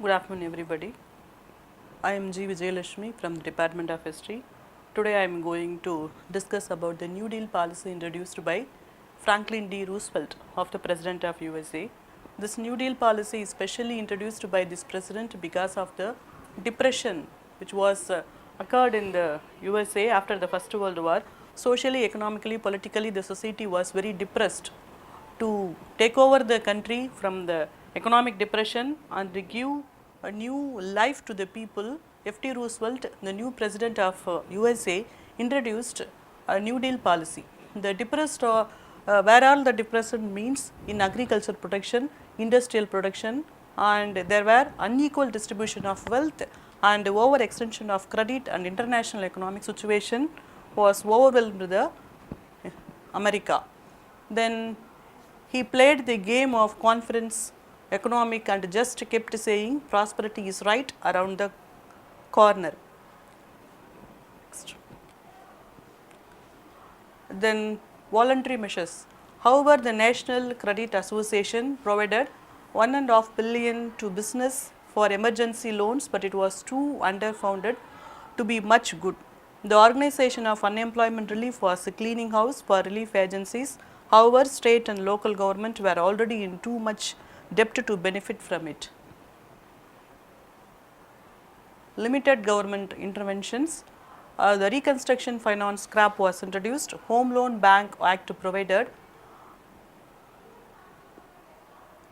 Good afternoon, everybody. I am VIJAYALAKSHMI from the Department of History. Today I am going to discuss about the New Deal policy introduced by Franklin D. Roosevelt, of the President of USA. This New Deal policy is specially introduced by this president because of the depression which was occurred in the USA after the First World War. Socially, economically, politically, the society was very depressed. To take over the country from the economic depression and give a new life to the people, F.D. Roosevelt, the new president of USA, introduced a New Deal policy. The depressed, where all the depression means in agriculture production, industrial production, and there were unequal distribution of wealth and overextension of credit, and international economic situation was overwhelmed the America. Then he played the game of conference economic and just kept saying prosperity is right around the corner. Next. Then voluntary measures. However, the National Credit Association provided $1.5 billion to business for emergency loans, but it was too underfunded to be much good. The organization of unemployment relief was a cleaning house for relief agencies. However, state and local government were already in too much debt to benefit from it. Limited government interventions. The Reconstruction Finance Scrap was introduced. Home Loan Bank Act provided.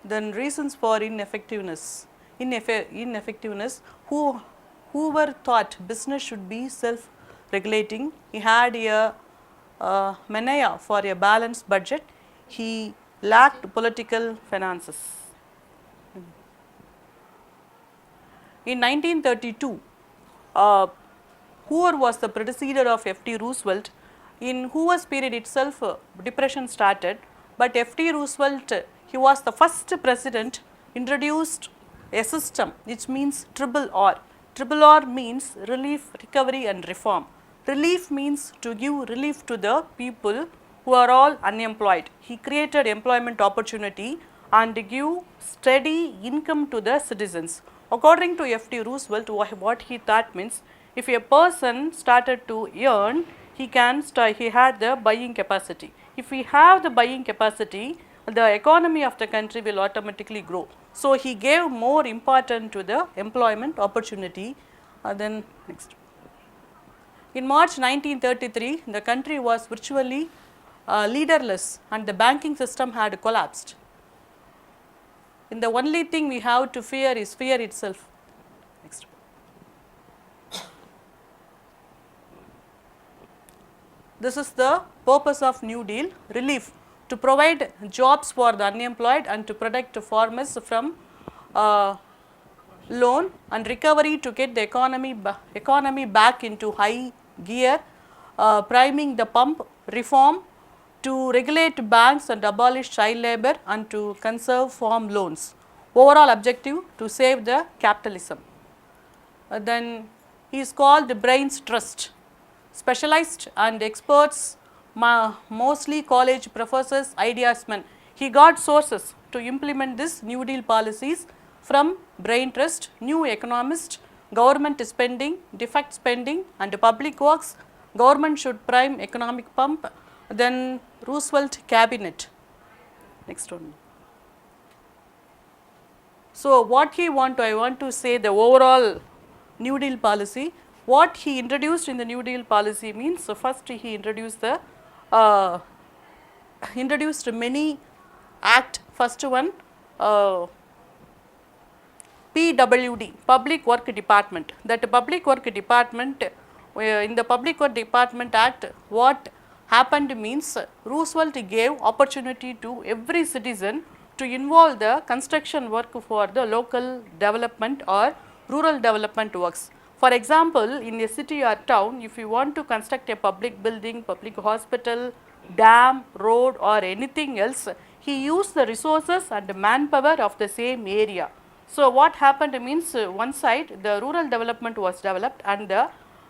Then reasons for ineffectiveness. Whoever thought business should be self-regulating, he had a mania for a balanced budget. He lacked political finances. In 1932, Hoover was the predecessor of F.D. Roosevelt. In Hoover's period itself, depression started, but F.D. Roosevelt, he was the first president introduced a system which means triple R. Triple R means relief, recovery and reform. Relief means to give relief to the people who are all unemployed. He created employment opportunity and give steady income to the citizens. According to F.D. Roosevelt, what he thought means, if a person started to earn, he had the buying capacity. If we have the buying capacity, the economy of the country will automatically grow. So he gave more importance to the employment opportunity. Then next. In March 1933, the country was virtually leaderless and the banking system had collapsed. And the only thing we have to fear is fear itself. Next. This is the purpose of New Deal: relief, to provide jobs for the unemployed and to protect farmers from loan, and recovery to get the economy back into high gear, priming the pump, reform to regulate banks and abolish child labor and to conserve farm loans. Overall objective to save the capitalism. Then he is called the Brains Trust. Specialized and experts, mostly college professors, ideas men. He got sources to implement this New Deal policies from Brain Trust, New Economist, government spending, defect spending and public works. Government should prime economic pump. Then Roosevelt cabinet. Next one. So what I want to say the overall New Deal policy. What he introduced in the New Deal policy means, so first he introduced many act. First one, PWD, Public Work Department. That Public Work Department, in the Public Work Department Act, what happened means Roosevelt gave opportunity to every citizen to involve the construction work for the local development or rural development works. For example, in a city or town, if you want to construct a public building, public hospital, dam, road or anything else, he used the resources and manpower of the same area. So, what happened means one side the rural development was developed and the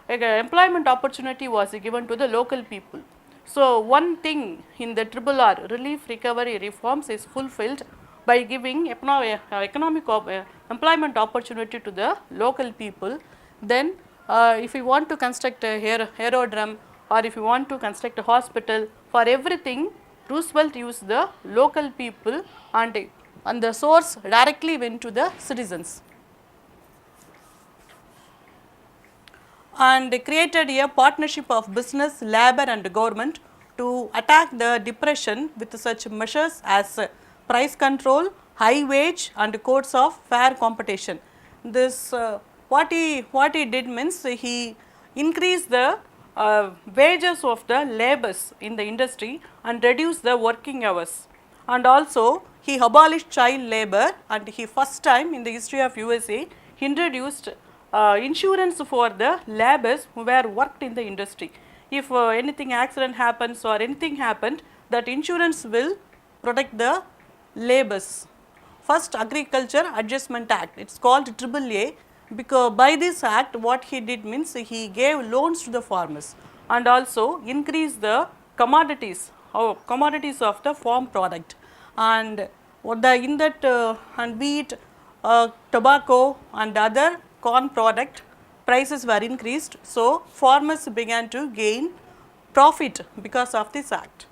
employment opportunity was given to the local people. So, one thing in the R relief recovery reforms is fulfilled by giving employment opportunity to the local people. Then if you want to construct a aerodrome or if you want to construct a hospital, for everything Roosevelt used the local people and the source directly went to the citizens. And created a partnership of business, labor and government to attack the depression with such measures as price control, high wage and codes of fair competition. This what he did means he increased the wages of the laborers in the industry and reduced the working hours, and also he abolished child labor and he first time in the history of USA introduced insurance for the laborers who were worked in the industry. If anything accident happens or anything happened, that insurance will protect the laborers. First Agriculture Adjustment Act, it is called AAA, because by this act what he did means he gave loans to the farmers and also increased the commodities of the farm product, and in that and wheat, tobacco and other corn product prices were increased. So, farmers began to gain profit because of this act.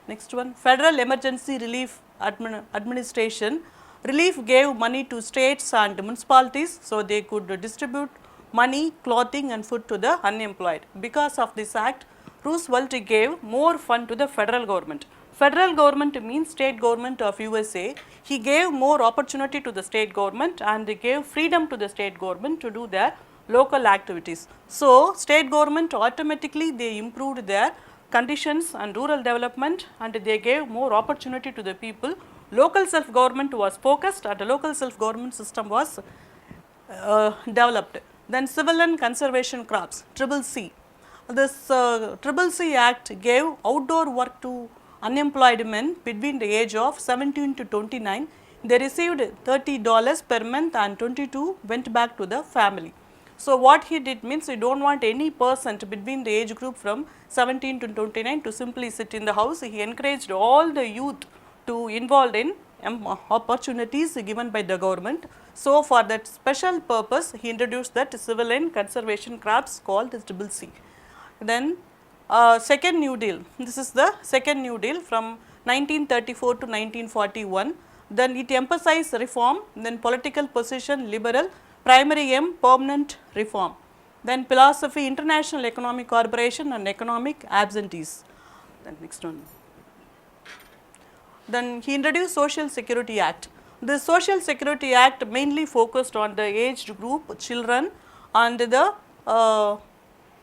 Next one, Federal Emergency Relief Administration. Relief gave money to states and municipalities so they could distribute money, clothing and food to the unemployed. Because of this act, Roosevelt gave more fund to the federal government. Federal government means state government of USA. He gave more opportunity to the state government and gave freedom to the state government to do their local activities. So, state government automatically they improved their conditions and rural development and they gave more opportunity to the people. Local self-government was focused and the local self-government system was developed. Then Civil and Conservation Crops, CCC. This CCC Act gave outdoor work to unemployed men between the age of 17 to 29. They received $30 per month and 22 went back to the family. So, what he did means he don't want any person between the age group from 17 to 29 to simply sit in the house. He encouraged all the youth to involved in opportunities given by the government. So, for that special purpose he introduced that Civil and Conservation Crops called as CCC. Then second New Deal, this is the second New Deal from 1934 to 1941. Then it emphasized reform, then political position liberal, primary aim permanent reform. Then philosophy international economic cooperation and economic absentees. Then next one. Then he introduced Social Security Act. The Social Security Act mainly focused on the aged group, children and the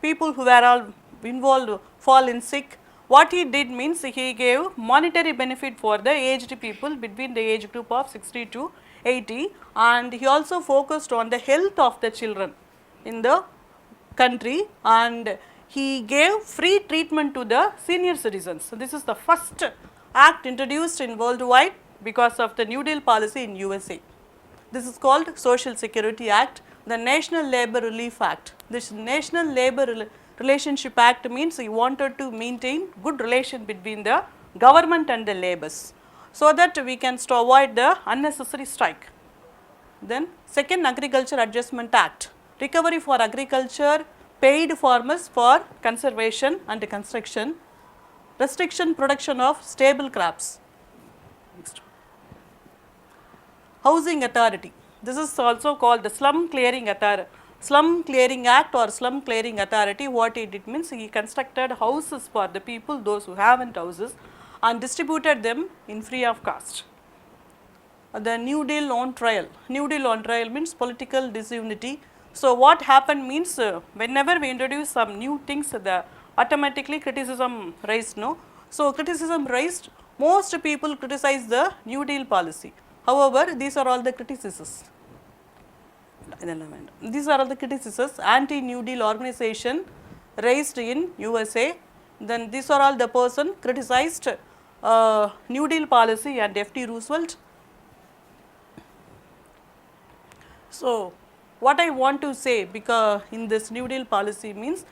people who were all involved fallen sick. What he did means he gave monetary benefit for the aged people between the age group of 60 to 80, and he also focused on the health of the children in the country, and he gave free treatment to the senior citizens. So, this is the first act introduced in worldwide because of the New Deal policy in USA. This is called Social Security Act. The National Labor Relief Act. This National Labor Relationship Act means he wanted to maintain good relation between the government and the laborers, so that we can avoid the unnecessary strike. Then second Agriculture Adjustment Act, recovery for agriculture, paid farmers for conservation and construction, restriction production of stable crops. Next. Housing Authority, this is also called the Slum Clearing Authority. Slum Clearing Act or Slum Clearing Authority, what it did means he constructed houses for the people, those who haven't houses, and distributed them in free of cost. The New Deal on trial. New Deal on trial means political disunity. So, what happened means whenever we introduce some new things, the automatically criticism raised. No? So, criticism raised Most people criticize the New Deal policy. However, these are all the criticisms. These are all the criticisms anti-New Deal organization raised in USA. Then these are all the person criticized New Deal policy and F.D. Roosevelt. So, what I want to say, because in this New Deal policy means,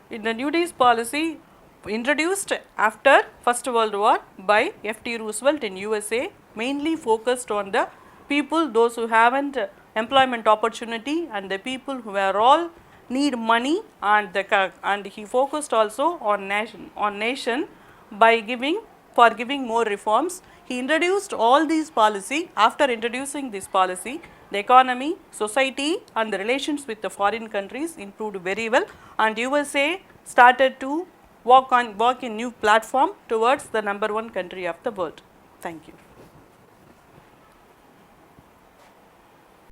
in the New Deal policy introduced after First World War by F.D. Roosevelt in USA, mainly focused on the people, those who haven't employment opportunity, and the people who are all need money, and he focused also on nation by giving more reforms. He introduced all these policy. After introducing this policy, the economy, society and the relations with the foreign countries improved very well, and USA started to walk in new platform towards the #1 country of the world. Thank you.